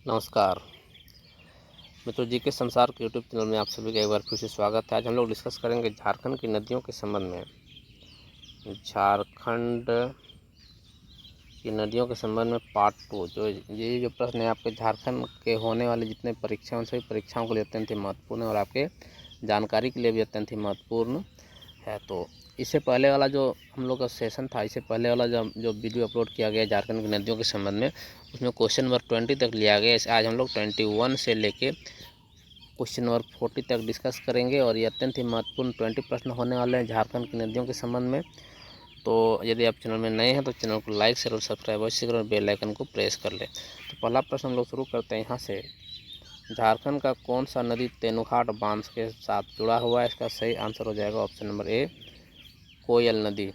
नमस्कार मित्रों, जी के संसार के यूट्यूब चैनल में आप सभी का एक बार फिर से स्वागत है। आज हम लोग डिस्कस करेंगे झारखंड की नदियों के संबंध में। झारखंड की नदियों के संबंध में पार्ट 2। जो प्रश्न है आपके झारखंड के होने वाले जितने परीक्षाओं सभी परीक्षाओं के लिए अत्यंत ही महत्वपूर्ण है और आपके जानकारी के लिए भी अत्यंत ही महत्वपूर्ण है। तो इससे पहले वाला जो हम लोग का सेशन था, इससे पहले वाला जो वीडियो अपलोड किया गया झारखंड की नदियों के संबंध में, उसमें क्वेश्चन नंबर 20 तक लिया गया। आज हम लोग 21 से लेके क्वेश्चन नंबर 40 तक डिस्कस करेंगे और ये अत्यंत ही महत्वपूर्ण 20 प्रश्न होने वाले हैं झारखंड की नदियों के संबंध में। तो यदि आप चैनल में नए हैं तो चैनल को लाइक शेयर और सब्सक्राइब अवश्य करें और बेल आइकन को प्रेस कर लें। तो पहला प्रश्न हम लोग शुरू करते हैं यहाँ से। झारखंड का कौन सा नदी तेनुघाट बांध के साथ जुड़ा हुआ है? इसका सही आंसर हो जाएगा ऑप्शन नंबर ए, कोयल नदी।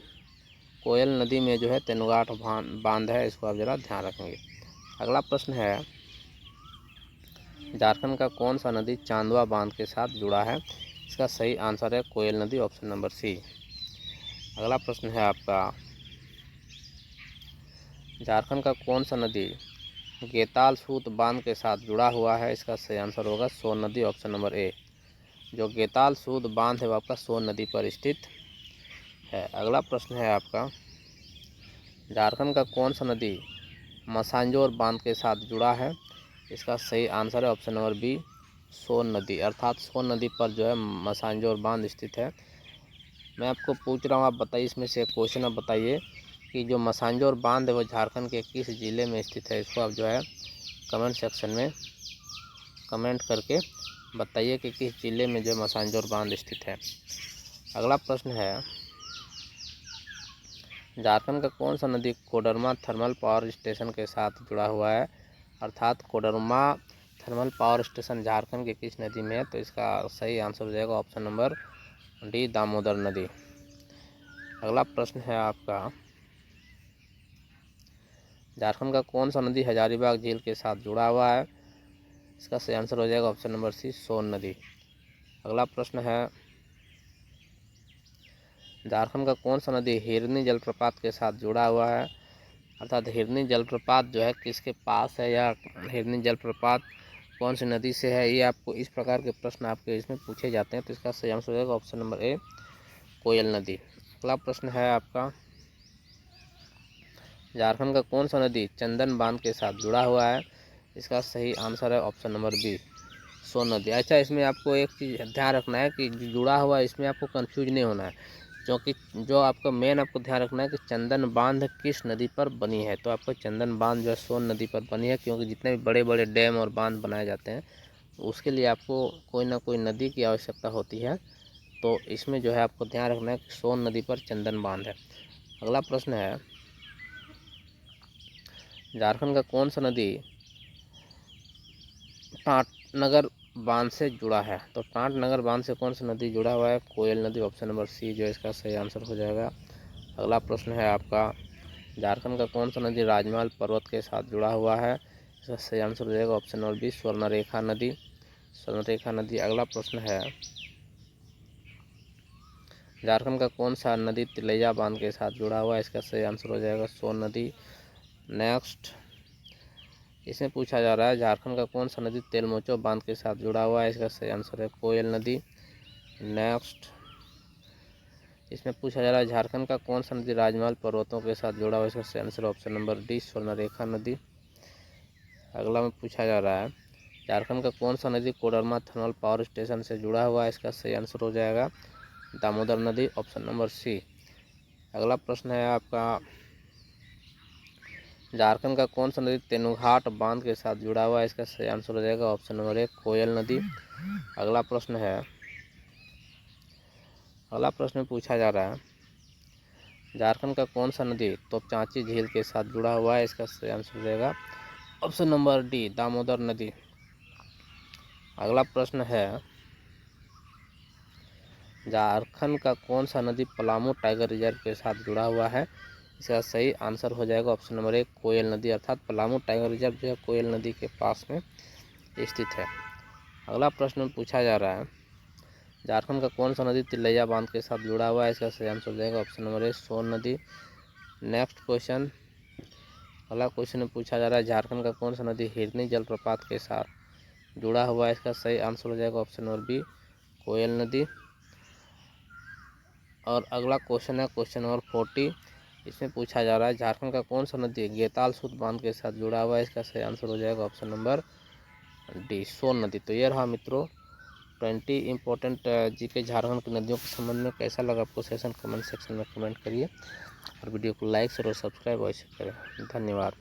कोयल नदी में जो है तेनुघाट बांध है, इसको आप ज़रा ध्यान रखेंगे। अगला प्रश्न है, झारखंड का कौन सा नदी चांदवा बांध के साथ जुड़ा है? इसका सही आंसर है कोयल नदी, ऑप्शन नंबर सी। अगला प्रश्न है आपका, झारखंड का कौन सा नदी गेताल सूत बांध के साथ जुड़ा हुआ है? इसका सही आंसर होगा सोन नदी, ऑप्शन नंबर ए। जो गेताल सूत बांध है वो आपका सोन नदी पर स्थित है। अगला प्रश्न है आपका, झारखंड का कौन सा नदी मसांजोर बांध के साथ जुड़ा है? इसका सही आंसर है ऑप्शन नंबर बी, सोन नदी। अर्थात सोन नदी पर जो है मसांजोर बांध स्थित है। मैं आपको पूछ रहा हूँ, आप बताइए, इसमें से एक क्वेश्चन आप बताइए कि जो मसांजोर बांध है वो झारखंड के किस ज़िले में स्थित है? इसको आप जो है कमेंट सेक्शन में कमेंट करके बताइए कि किस ज़िले में जो मसांजोर बांध स्थित है। अगला प्रश्न है, झारखंड का कौन सा नदी कोडरमा थर्मल पावर स्टेशन के साथ जुड़ा हुआ है? अर्थात Koderma thermal power station Jharkhand की किस नदी में है? तो इसका सही आंसर हो जाएगा ऑप्शन नंबर डी, दामोदर नदी। अगला प्रश्न है आपका, झारखंड का कौन सा नदी हजारीबाग झील के साथ जुड़ा हुआ है? इसका सही आंसर हो जाएगा ऑप्शन नंबर सी, सोन नदी। अगला प्रश्न है, झारखंड का कौन सा नदी हिरनी जलप्रपात के साथ जुड़ा हुआ है? अर्थात हिरनी जलप्रपात जो है किसके पास है या हिरनी जलप्रपात कौन सी नदी से है? ये आपको इस प्रकार के प्रश्न आपके इसमें पूछे जाते हैं। तो इसका सही आंसर हो जाएगा ऑप्शन नंबर ए, कोयल नदी। अगला प्रश्न है आपका, झारखंड का कौन सा नदी चंदन बांध के साथ जुड़ा हुआ है? इसका सही आंसर है ऑप्शन नंबर बी, सोन नदी। अच्छा, इसमें आपको एक चीज़ ध्यान रखना है कि जुड़ा हुआ, इसमें आपको कंफ्यूज नहीं होना है, क्योंकि जो आपको मेन आपको ध्यान रखना है कि चंदन बांध किस नदी पर बनी है। तो आपको चंदन बांध जो है सोन नदी पर बनी है, क्योंकि जितने भी बड़े बड़े डैम और बांध बनाए जाते हैं उसके लिए आपको कोई ना कोई नदी की आवश्यकता होती है। तो इसमें जो है आपको ध्यान रखना है कि सोन नदी पर चंदन बांध है। अगला प्रश्न है, झारखंड का कौन सा नदी टाटनगर बांध से जुड़ा है? तो टाटनगर बांध से कौन सा नदी जुड़ा हुआ है? कोयल नदी, ऑप्शन नंबर सी जो इसका सही आंसर हो जाएगा। अगला प्रश्न है आपका, झारखंड का कौन सा नदी राजमहल पर्वत के साथ जुड़ा हुआ है? इसका सही आंसर हो जाएगा ऑप्शन नंबर बी, स्वर्णरेखा नदी, स्वर्णरेखा नदी। अगला प्रश्न है, झारखंड का कौन सा नदी तिलैया बांध के साथ जुड़ा हुआ है? इसका सही आंसर हो जाएगा सोन नदी। नेक्स्ट, इसमें पूछा जा रहा है, झारखंड का कौन सा नदी तेलमोचो बांध के साथ जुड़ा हुआ है? इसका सही आंसर है कोयल नदी। नेक्स्ट, इसमें पूछा जा रहा है, झारखंड का कौन सा नदी राजमहल पर्वतों के साथ जुड़ा हुआ है? इसका सही answer option number D, Swarnarekha नदी। अगला में पूछा जा रहा है, झारखंड का कौन सा नदी कोडरमा थर्मल पावर स्टेशन से जुड़ा हुआ है? इसका सही आंसर हो जाएगा दामोदर नदी, ऑप्शन नंबर सी। अगला प्रश्न है आपका, झारखंड का कौन सा नदी तेनुघाट बांध के साथ जुड़ा हुआ है? इसका सही आंसर हो जाएगा ऑप्शन नंबर एक, कोयल नदी। अगला प्रश्न है, अगला प्रश्न में पूछा जा रहा है, झारखंड का कौन सा नदी तोपचांची झील के साथ जुड़ा हुआ है? इसका सही आंसर हो जाएगा ऑप्शन नंबर डी, दामोदर नदी। अगला प्रश्न है, झारखंड का कौन सा नदी पलामू टाइगर रिजर्व के साथ जुड़ा हुआ है? इसका सही आंसर हो जाएगा ऑप्शन नंबर एक, कोयल नदी। अर्थात पलामू टाइगर रिजर्व जो है कोयल नदी के पास में स्थित है। अगला प्रश्न पूछा जा रहा है, झारखंड का कौन सा नदी तिलैया बांध के साथ जुड़ा हुआ है? इसका सही आंसर हो जाएगा ऑप्शन नंबर ए, सोन नदी। नेक्स्ट क्वेश्चन, अगला क्वेश्चन में पूछा जा रहा है झारखंड का कौन सा नदी हिरनी जलप्रपात के साथ जुड़ा हुआ है। इसका सही आंसर हो जाएगा ऑप्शन नंबर बी, कोयल नदी। और अगला क्वेश्चन है क्वेश्चन नंबर 40। इसमें पूछा जा रहा है झारखंड का कौन सा नदी गेताल सूत बांध के साथ जुड़ा हुआ है। इसका सही आंसर हो जाएगा ऑप्शन नंबर डी, सोन नदी। तो ये रहा मित्रों 20 इंपॉर्टेंट जीके झारखंड की नदियों के संबंध में। कैसा लगा आपको सेशन, कमेंट सेक्शन में कमेंट करिए और वीडियो को लाइक शेयर और सब्सक्राइब अवश्य करें। धन्यवाद।